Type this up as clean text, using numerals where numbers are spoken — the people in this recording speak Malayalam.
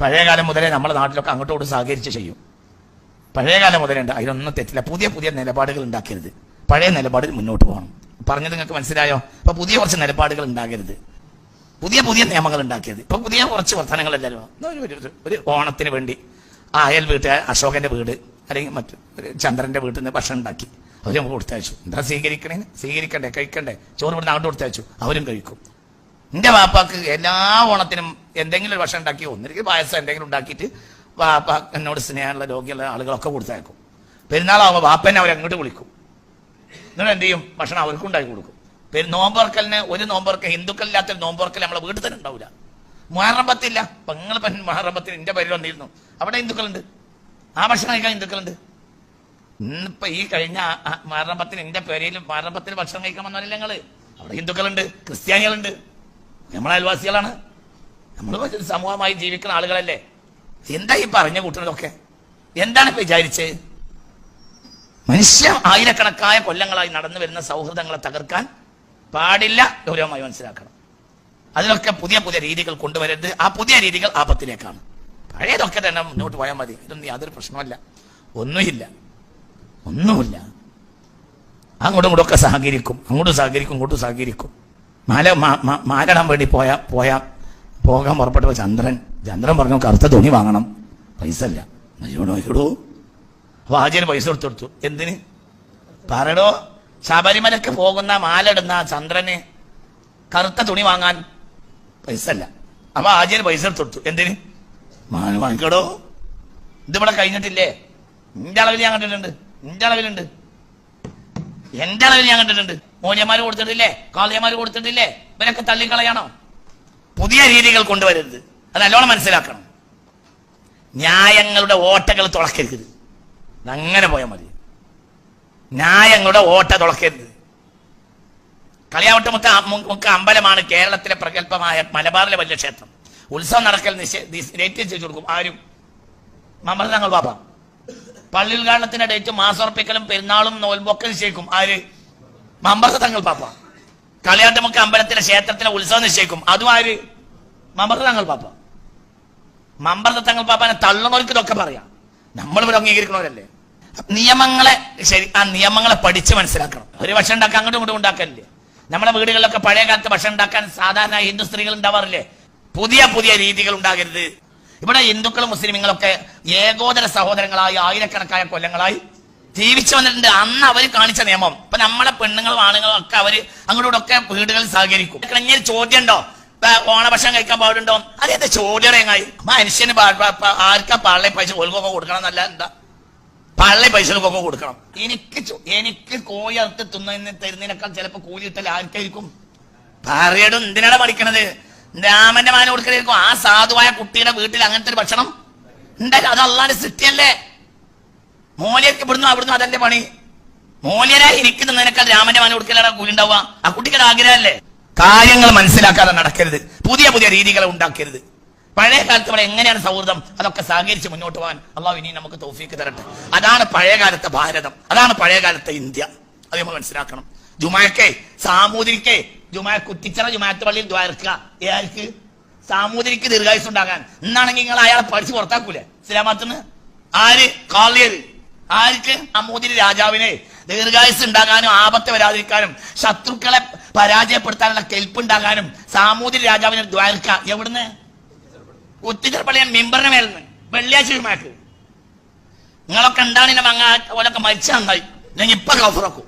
പഴയകാലം മുതലേ നമ്മുടെ നാട്ടിലൊക്കെ അങ്ങോട്ടോട് സഹകരിച്ച് ചെയ്യും. പഴയകാലം മുതലേ ഉണ്ട്, അതിനൊന്നും തെറ്റില്ല. പുതിയ പുതിയ നിലപാടുകൾ ഉണ്ടാക്കരുത്, പഴയ നിലപാടിൽ മുന്നോട്ട് പോകണം. പറഞ്ഞത് നിങ്ങൾക്ക് മനസ്സിലായോ? അപ്പൊ പുതിയ കുറച്ച് നിലപാടുകൾ ഉണ്ടാകരുത്, പുതിയ പുതിയ നിയമങ്ങൾ ഉണ്ടാക്കിയത്. ഇപ്പൊ പുതിയ കുറച്ച് വർത്തനങ്ങളല്ലല്ലോ. ഒരു ഓണത്തിന് വേണ്ടി അയൽ വീട്ടുകാർ അശോകന്റെ വീട് അല്ലെങ്കിൽ മറ്റു ചന്ദ്രന്റെ വീട്ടിൽ നിന്ന് ഭക്ഷണം ഉണ്ടാക്കി അവർ നമുക്ക് കൊടുത്തയച്ചു. എന്താ സ്വീകരിക്കണ്ടേ, കഴിക്കണ്ടേ? ചോറ് ഇവിടുന്ന് അങ്ങോട്ട് കൊടുത്തയച്ചു, അവരും കഴിക്കും. എന്റെ വാപ്പാക്ക് എല്ലാ ഓണത്തിനും എന്തെങ്കിലും ഒരു ഭക്ഷണം ഉണ്ടാക്കി, ഒന്നിരിക്കും പായസം എന്തെങ്കിലും ഉണ്ടാക്കിയിട്ട് വാപ്പ എന്നോട് സ്നേഹമുള്ള രോഗിയുള്ള ആളുകളൊക്കെ കൊടുത്തയക്കും. പെരുന്നാളാവുമ്പോൾ വാപ്പനെ അവരങ്ങോട്ട് വിളിക്കും, നിങ്ങൾ എന്ത് ചെയ്യും? ഭക്ഷണം അവർക്കും ഉണ്ടാക്കി കൊടുക്കും. നോമ്പുറക്കലിന് ഒരു നോമ്പുറക്കൽ, ഹിന്ദുക്കളില്ലാത്തൊരു നോമ്പുറക്കൽ നമ്മളെ വീട്ടിൽ തന്നെ ഉണ്ടാവില്ല. മുഹറം പത്തില്ല, അപ്പൊ നിങ്ങൾ മുഹറം പത്തിന് എന്റെ പേരിൽ വന്നിരുന്നു, അവിടെ ഹിന്ദുക്കളുണ്ട്, ആ ഭക്ഷണം കഴിക്കാൻ ഹിന്ദുക്കളുണ്ട്. ഇന്നിപ്പോ ഈ കഴിഞ്ഞ മുഹറം പത്തിന് എന്റെ പേരിൽ മുഹറം പത്തിന് ഭക്ഷണം കഴിക്കാൻ വന്നവരില്ല ഞങ്ങള്, അവിടെ ഹിന്ദുക്കളുണ്ട്, ക്രിസ്ത്യാനികളുണ്ട്, നമ്മളെ അയൽവാസികളാണ്, നമ്മൾ സമൂഹമായി ജീവിക്കുന്ന ആളുകളല്ലേ. എന്താ ഈ പറഞ്ഞു കൂട്ടുന്നതൊക്കെ? എന്താണ് ഇപ്പൊ വിചാരിച്ചത്? മനുഷ്യ ആയിരക്കണക്കായ കൊല്ലങ്ങളായി നടന്നു വരുന്ന സൗഹൃദങ്ങളെ തകർക്കാൻ പാടില്ല, ഗൗരവമായി മനസ്സിലാക്കണം. അതിലൊക്കെ പുതിയ പുതിയ രീതികൾ കൊണ്ടുവരരുത്. ആ പുതിയ രീതികൾ ആപത്തിലേക്കാണ്. പഴയതൊക്കെ തന്നെ മുന്നോട്ട് പോയാൽ മതി. ഇതൊന്നും യാതൊരു പ്രശ്നമല്ല, ഒന്നുമില്ല. അങ്ങോട്ടും ഇങ്ങോട്ടൊക്കെ സഹകരിക്കും, അങ്ങോട്ടും സഹകരിക്കും, ഇങ്ങോട്ടും സഹകരിക്കും. മാലിടാൻ വേണ്ടി പോകാൻ പുറപ്പെട്ടപ്പോ ചന്ദ്രൻ പറഞ്ഞു കറുത്ത തുണി വാങ്ങണം, പൈസ ഇല്ല. ഇടൂ വാജിന് പൈസ കൊടുത്തു. എന്തിന് പറയടോ? ശബരിമലക്ക് പോകുന്ന മാലിടുന്ന ചന്ദ്രന് കറുത്ത തുണി വാങ്ങാൻ പൈസ ഇല്ല. അപ്പൊ ആജിന് പൈസ കൊടുത്തു. എന്തിന്? വാങ്ങിക്കടോ, ഇതിവിടെ കഴിഞ്ഞിട്ടില്ലേ? എന്റെ അളവിൽ ഞാൻ കണ്ടിട്ടുണ്ട്, എന്റെ അളവിൽ ഞാൻ കണ്ടിട്ടുണ്ട്. മൂല്യന്മാര് കൊടുത്തിട്ടില്ലേ, കാളിയന്മാര് കൊടുത്തിട്ടില്ലേ? ഇവരൊക്കെ തള്ളിക്കളയാണോ? പുതിയ രീതികൾ കൊണ്ടുവരരുത്, അത് നല്ലോണം മനസ്സിലാക്കണം. ന്യായങ്ങളുടെ ഓട്ടകൾ തുളക്കരുത്, അങ്ങനെ പോയാൽ മതി. ന്യായങ്ങളുടെ ഓട്ട തുളക്കരുത്. കളിയാവട്ടമുക്ക് അമ്പലമാണ് കേരളത്തിലെ പ്രഗത്ഭമായ മലബാറിലെ വലിയ ക്ഷേത്രം. ഉത്സവം നടക്കൽ ഡേറ്റ് നിശ്ചയിച്ചു കൊടുക്കും ആരും? മമ്മദ് തങ്ങൾ പാപ്പ. പള്ളി ഉദ്ഘാടനത്തിന്റെ ഡേറ്റ്, മാസോറപ്പിക്കലും പെരുന്നാളും നോൽമ്പൊക്കെ നിശ്ചയിക്കും ആര്? മമ്മദ് തങ്ങൾ പാപ്പ. കളിയാട്ടമുക്ക് അമ്പലത്തിലെ ക്ഷേത്രത്തിലെ ഉത്സവം നിശ്ചയിക്കും, അതും ആര്? മമ്മദ് തങ്ങൾ പാപ്പ. മമ്പർദ തങ്ങൾ പാപ്പാനെ തള്ളുന്നവർക്ക് ഇതൊക്കെ പറയാം, നമ്മളിവിടെ അംഗീകരിക്കണവരല്ലേ. നിയമങ്ങളെ ആ നിയമങ്ങളെ പഠിച്ച് മനസ്സിലാക്കണം. ഒരു ഭക്ഷണം ഉണ്ടാക്കാൻ അങ്ങോട്ടും ഇങ്ങോട്ടും ഉണ്ടാക്കാനില്ലേ? നമ്മുടെ വീടുകളിലൊക്കെ പഴയ കാലത്ത് ഭക്ഷണം ഉണ്ടാക്കാൻ സാധാരണ ഹിന്ദു സ്ത്രീകൾ ഉണ്ടാവാറില്ലേ? പുതിയ പുതിയ രീതികൾ ഉണ്ടാകരുത്. ഇവിടെ ഹിന്ദുക്കളും മുസ്ലിമുകളൊക്കെ ഏകോദര സഹോദരങ്ങളായി ആയിരക്കണക്കായ കൊല്ലങ്ങളായി ജീവിച്ചു വന്നിട്ടുണ്ട്. അന്ന് അവർ കാണിച്ച നിയമം ഇപ്പൊ നമ്മളെ പെണ്ണുങ്ങളും ആണുങ്ങളും ഒക്കെ അവര് അങ്ങോട്ടും ഒക്കെ വീടുകളിൽ സഹകരിക്കും. ഇങ്ങനെ ചോദ്യം ഉണ്ടോ, ഓണഭക്ഷണം കഴിക്കാൻ പാടുണ്ടോ? അതെന്താ ചോദ്യം? മനുഷ്യന് ആർക്കാ പള്ളി പൈസ ഒൽക്കൊക്കെ കൊടുക്കണം എന്നല്ല, എന്താ പള്ളി പൈസകൾക്കൊക്കെ കൊടുക്കണം? എനിക്ക് കോഴി അറുത്ത് തരുന്നതിനേക്കാൾ ചിലപ്പോ കൂലി കിട്ടൽ ആർക്കായിരിക്കും? പറയടും, എന്തിനാണ് പഠിക്കണത്? രാമന്റെ മാന കൊടുക്കലായിരിക്കും. ആ സാധുവായ കുട്ടിയുടെ വീട്ടിൽ അങ്ങനത്തെ ഒരു ഭക്ഷണം ഉണ്ടായി, അത് അള്ളാന്റെ സൃഷ്ടിയല്ലേ. മോലിയൊക്കെ അവിടുന്ന് അതല്ലേ പണി. മോലിയരായി ഇരിക്കുന്നതിനേക്കാൾ രാമന്റെ മാന കൊടുക്കലാണ് കൂലി ഉണ്ടാവുക. ആ കുട്ടിയുടെ ആഗ്രഹമല്ലേ. കാര്യങ്ങൾ മനസ്സിലാക്കാതെ നടക്കരുത്, പുതിയ പുതിയ രീതികളെ ഉണ്ടാക്കരുത്. പഴയ കാലത്ത് ഇവിടെ എങ്ങനെയാണ് സൗഹൃദം, അതൊക്കെ സഹകരിച്ച് മുന്നോട്ട് പോകാൻ അള്ളാഹു ഇനി നമുക്ക് തൗഫീക്ക് തരട്ടെ. അതാണ് പഴയകാലത്തെ ഭാരതം, അതാണ് പഴയകാലത്തെ ഇന്ത്യ. അത് നമ്മൾ മനസ്സിലാക്കണം. ജുമാക്കെ സാമൂതിരിക്കെ കുറ്റിച്ചറ ജുമാഅത്ത് പള്ളിയിൽ ദ്വാരക്കുക. ഏർക്ക്? സാമൂതിരിക്ക് ദീർഘായുസ് ഉണ്ടാകാൻ. എന്നാണെങ്കിൽ നിങ്ങൾ അയാളെ പഠിച്ച് പുറത്താക്കൂലേ ഇസ്ലാമത്തിന്? ആര്? കാളിയത്. ആർക്ക്? സാമൂതിരി രാജാവിനെ ദീർഘായുസ് ഉണ്ടാകാനും ആപത്ത് വരാതിരിക്കാനും ശത്രുക്കളെ പരാജയപ്പെടുത്താനുള്ള കെൽപ്പുണ്ടാകാനും സാമൂതിരി രാജാവിനെ ദ്വാരക്ക. എവിടുന്ന്? കുറ്റിച്ചറ പള്ളിയാണ് മിമ്പറിന് മേലെന്ന്. വെള്ളിയാഴ്ച ജുമാക്ക് നിങ്ങളൊക്കെ ഉണ്ടാകുന്ന ഓലൊക്കെ മരിച്ച നന്നായി, ഞാൻ ഇപ്പൊ കഫറാക്കും.